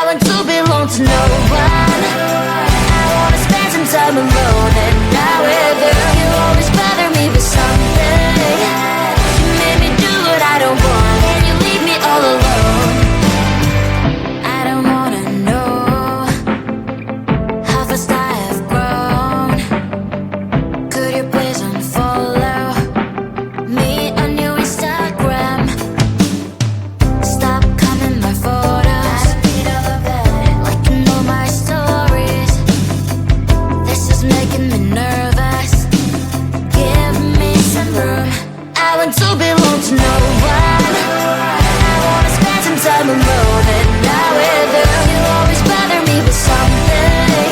I want to belong to no one. I wanna spend some time alone and not with you. You always bother me with something. You made me do what I don't want, and you leave me all alone. I don't wanna know how fast I have grown. Could you please unfollow me on your Instagram? Stop coming my photos, like you know my stories. This is making me nervous. Give me some room. I want to belong to no one. I wanna spend some time alone and not with you. You always bother me with something.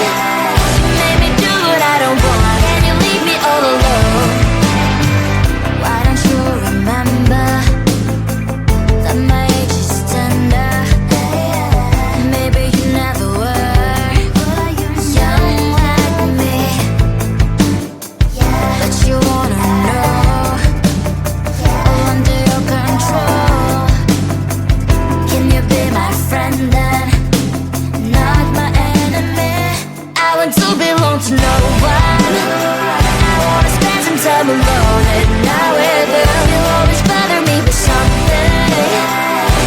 You made me do what I don't want, and you leave me all alone. Why don't you remember that my age is tender? Maybe you never were young like me, but you wanna know all under your control. Can you be my friend then, not my enemy? I want to belong to no one. I wanna spend some time alone and not with you. You always bother me with something.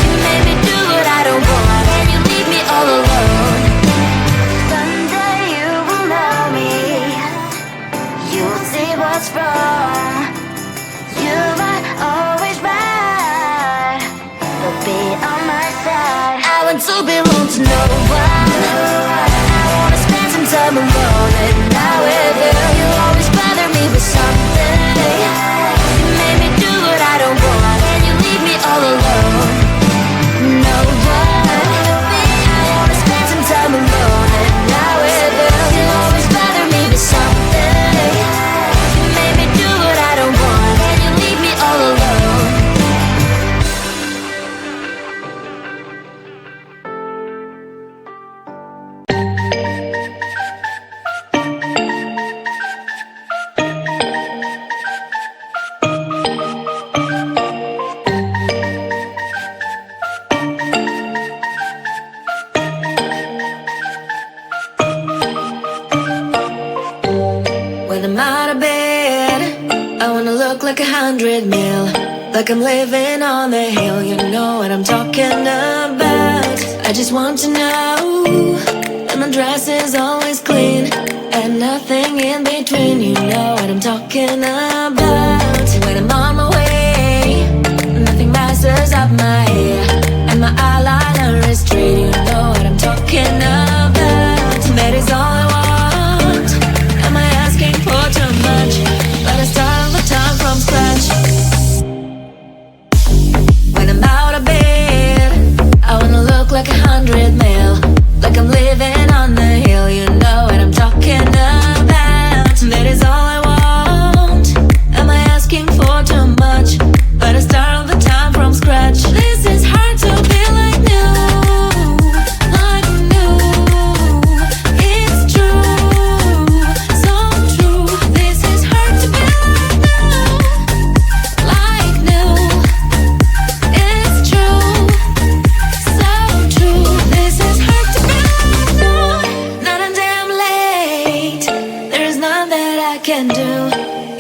You made me do what I don't want, and you leave me all alone. Someday you will know me. You'll see what's wrong. You might always right, but be on my side. I want to belong to no one. I wanna spend some time alone and not with you. You always bother me with something. You made me do what I don't want, and you leave me all alone. No one. I wanna spend some time alone and not with you. You always bother me with something. You made me do what I don't want, and you leave me all alone. When I'm out of bed, I wanna look like 100 mil, like I'm living on the hill. You know what I'm talking about. I just want to know that my dress is always clean and nothing in between. You know what I'm talking about. When I'm on my way, nothing messes up my hair, and my eyeliner is straight. You know what I'm talking about. That is all I want. Am I asking for too much? Let us start all the time from scratch. When I'm out of bed, I wanna look like 100 mil, like I'm living on the hill. You know what I'm talking about. That is all I want. Am I asking for too much? Let us start all the time from scratch. This is hard to be like new, like new. It's true, so true. This is hard to be like new, it's true, so true. This is hard to be like new. Not a damn late. There is none that I can do,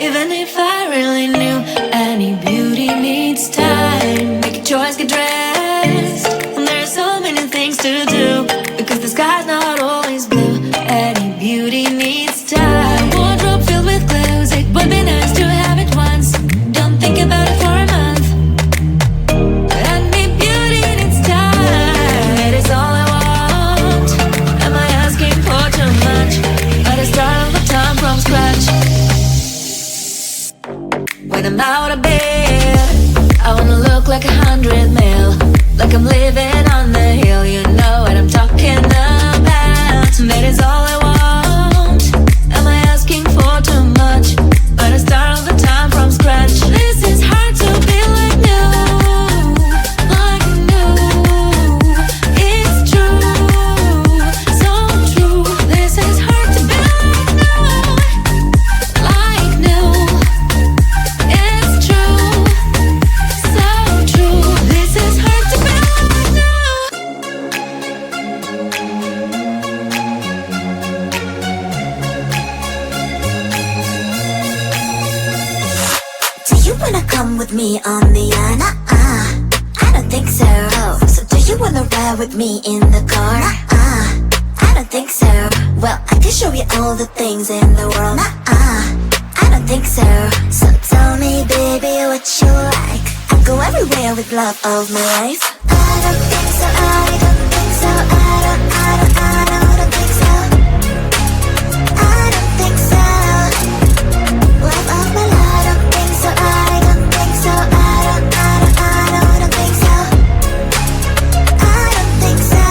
even if I really knew. Any beauty needs time. Make a choice, get dressed, and there's so many things to do, because the sky's not always blue. Any beauty needs time. Wardrobe filled with clothes, it would be nice to have it once. Don't think about it for a month. Any beauty needs time. That is all I want. Am I asking for too much? Let us start all the time from scratch. When I'm out of bed, I wanna look like 100 mil, like I'm living on the hill. You know what I'm talking come with me on the yacht? I don't think so. Oh, so do you wanna ride with me in the car? I don't think so. Well, I can show you all the things in the world. I don't think so. So tell me, baby, what you like. I go everywhere with love of my life. I don't think so. I don't think so. I don't think so. I don't think so. Love of my life. I don't think so. I don't think so. I don't think so. I don't think so.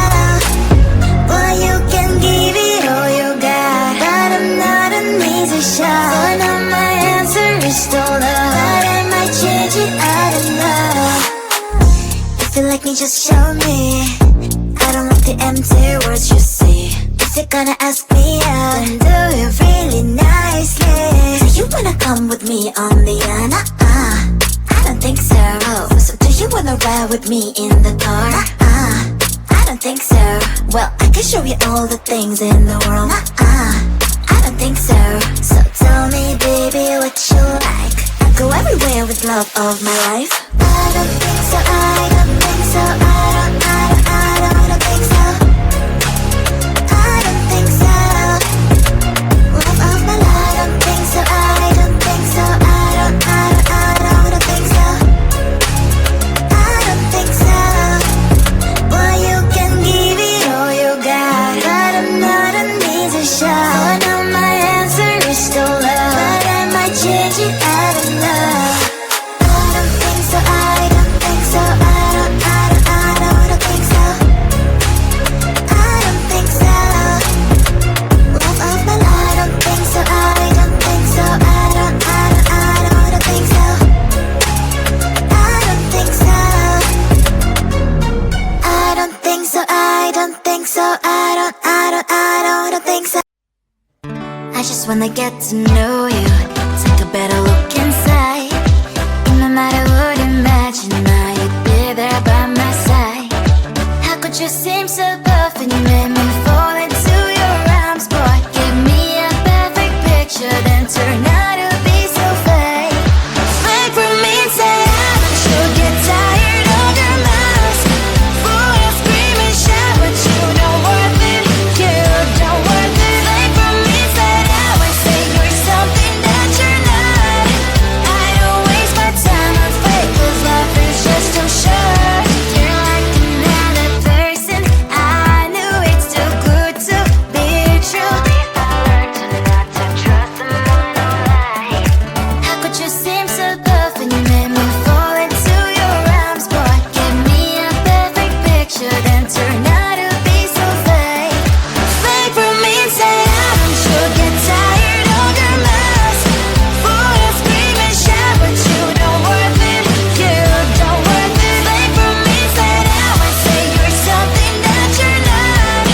Well, you can give it all you got, but I'm not an easy shot. So now my answer is still no, but I might change it. I don't know. If you like me, just show me. I don't like the empty words you say. If you're gonna ask me out, then do it really nicely. Do you wanna come with me on the yacht? I don't think so. Oh, so do you wanna ride with me in the car? I don't think so. Well, I can show you all the things in the world. I don't think so. So tell me, baby, what you like. I go everywhere with love of my life. I don't think so. I don't think so. I don't think so. I don't think so. Love of my life. I don't think so. I don't think so. I don't think so. I don't think so. Well, you can give it all you got, but I'm not an easy shot. So now my answer is still love, but I might change it. I don't know. I don't think so. I don't think so. I don't think so. I don't think so. Love of my life. I don't think so. I don't think so. I don't think so. I don't think so. I don't think so. I don't think so. I don't think so. I just wanna get to know you, take a better look inside. No matter what, imagine now you'd be there by my side. How could you seem so perfect? You made me fall into your arms, boy. Give me a perfect picture, then turn out to be so fake. Fake for me and say I don't you get tired of your mouth. Full of scream and shout, but you don't worth it. You don't worth it. Fake for me and say I would say you're something that you're not. I don't waste my time on fake, 'cause life is just too short. You're like another person. I knew it's too good to be true. I learned to not to trust someone, no lie. How could you seem so perfect? You made me fall into your arms, boy. Give me a perfect picture, then turn out to be so fake. Fake for me and say I don't you get tired of your mouth. Full of scream and shout, but you don't worth it. You don't worth it. Fake for me and say I would say you're something that you're not.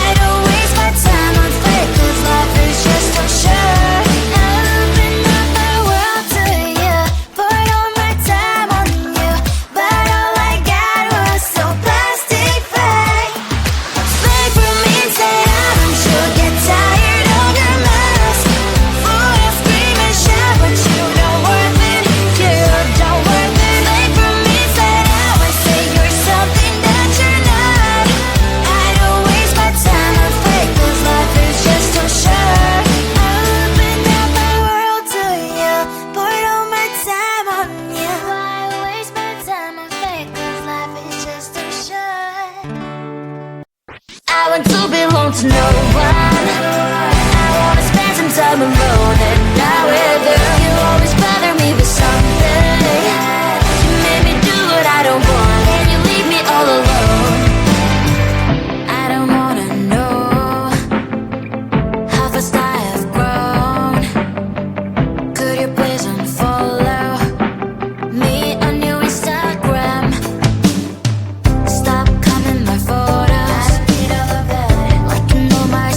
I don't waste my time on fake, 'cause life is just too short. I open up my world to you, poured all my time on you, but all I got was so plastic fake. Fake for me and say I don't you get tired of your mouth. Full of scream and shout, but you don't worth it. You don't worth it. Fake for me and say I would say you're something that you're not. I don't waste my time on fake, 'cause life is just too short. I opened up my world to you, poured all my time on you. Why waste my time on fake, 'cause life is just too short. I want to belong to no one. I wanna spend some time alone and not with you. You always bother me with something. You made me do what I don't want, and you leave me all alone. I don't wanna know how fast I have grown. Could you please unfollow me on your Instagram? Stop coming my photos, liking all my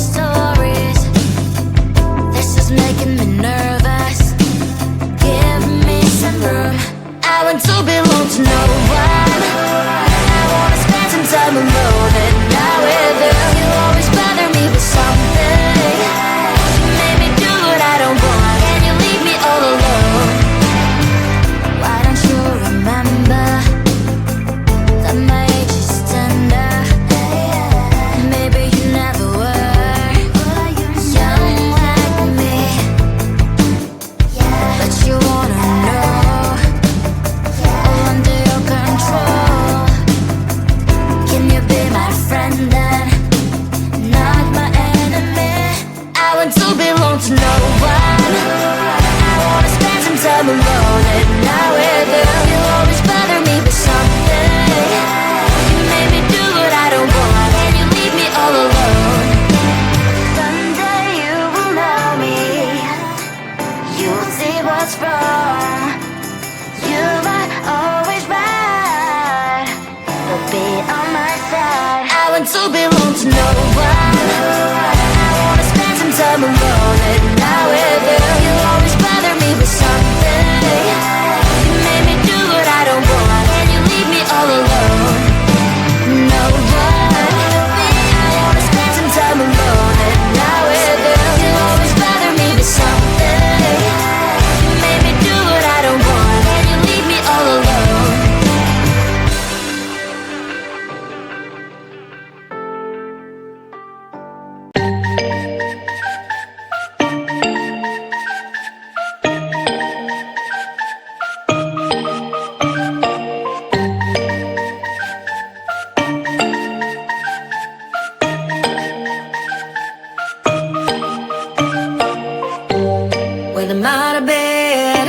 to belong to no one. I wanna spend some time alone, and now with you, you always bother me with something. You made me do what I don't want, and you leave me all alone. No one. I wanna spend some time alone, and now with you, you always bother me with something. You made me do what I don't want, and you leave me all alone. When I'm out of bed,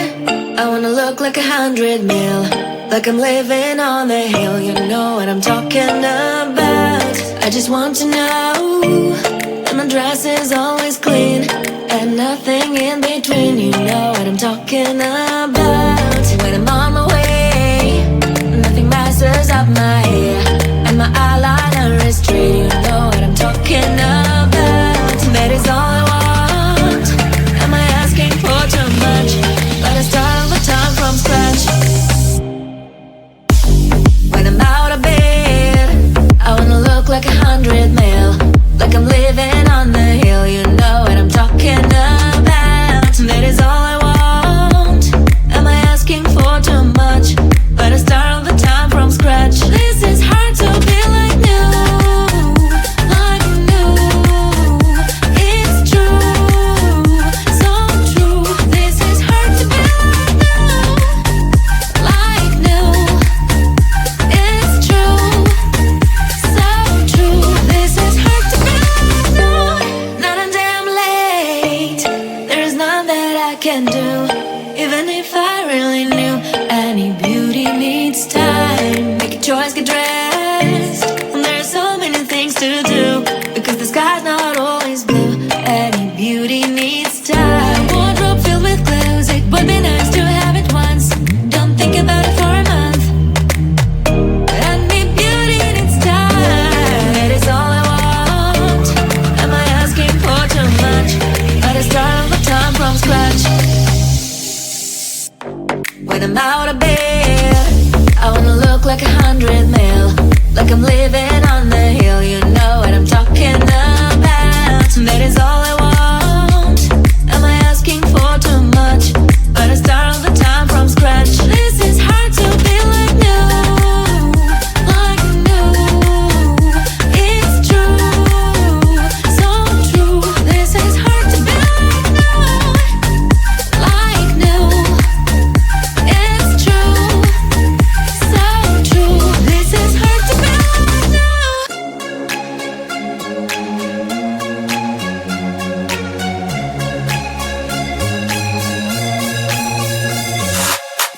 I wanna look like 100 mil, like I'm living on the hill. You know what I'm talking about. I just want to know that my dress is always clean and nothing in between. You know what I'm talking about. When I'm on my way, nothing messes up my hair, and my eyeliner is straight. You know what I'm talking about. That is all I want. Am I asking for too much? Let us start all the time from scratch. When I'm out of bed, I wanna look like 100 mil, like I'm living on the hill. You know what I'm talking about. That is all I want. Am I asking for too much? Let us start all the time from scratch. This is hard to be like new, like new. It's true, so true. This is hard to be like new, it's true, so true. This is hard to be like new. Not a damn late. There is none that I can do, even if I really knew. Any beauty needs time. Make a choice, get dressed, and there are so many things to do, because the sky's not always blue. Any beauty needs time. Wardrobe filled with clothes, it would be nice to have it once. Don't think about it for a month. Any beauty needs time. That is all I want. Am I asking for too much? Let us start all the time from scratch. When I'm out of bed, I wanna look like 100 mil, like I'm living on the hill. You know what I'm talking about. That is all I want. Am I asking for too much? But I start all the time from scratch. This is hard to be like new, like new. It's true, so true. This is hard to be like new. It's true, so true. This is hard to be like new.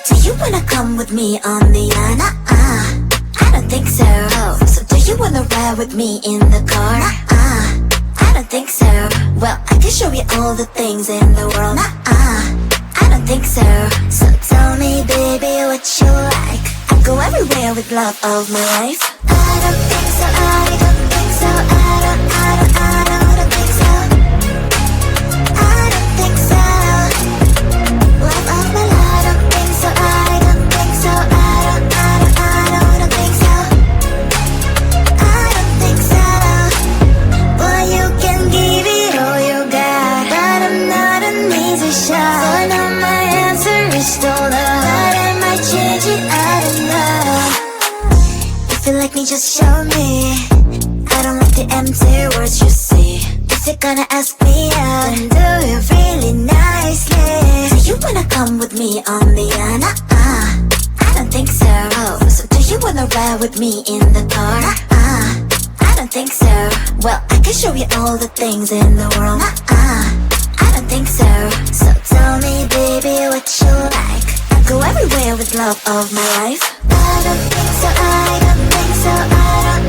Do you wanna come with me on the yacht? I don't think so. So do you wanna ride with me in the car? I don't think so. Well, I can show you all the things in the world. I don't think so. So tell me, baby, what you like. I go everywhere with love of my life. I don't think so. I don't think so. I don't think so. I don't think so. Love of my life. I don't think so. I don't think so. I don't think so. I don't think so. Well, you can give it all you got, but I'm not an easy shot. So I know my answer is still no, but I might change it. I don't know. If you like me, just show me. I don't like the empty words you see. If you're gonna ask me out, then do it really nicely. Do you wanna come with me on the yacht? I don't think so. So do you wanna ride with me in the car? I don't think so. Well, I can show you all the things in the world. I don't think so. So tell me, baby, what you like. I go everywhere with love of my life. I don't think so. I don't think so. I don't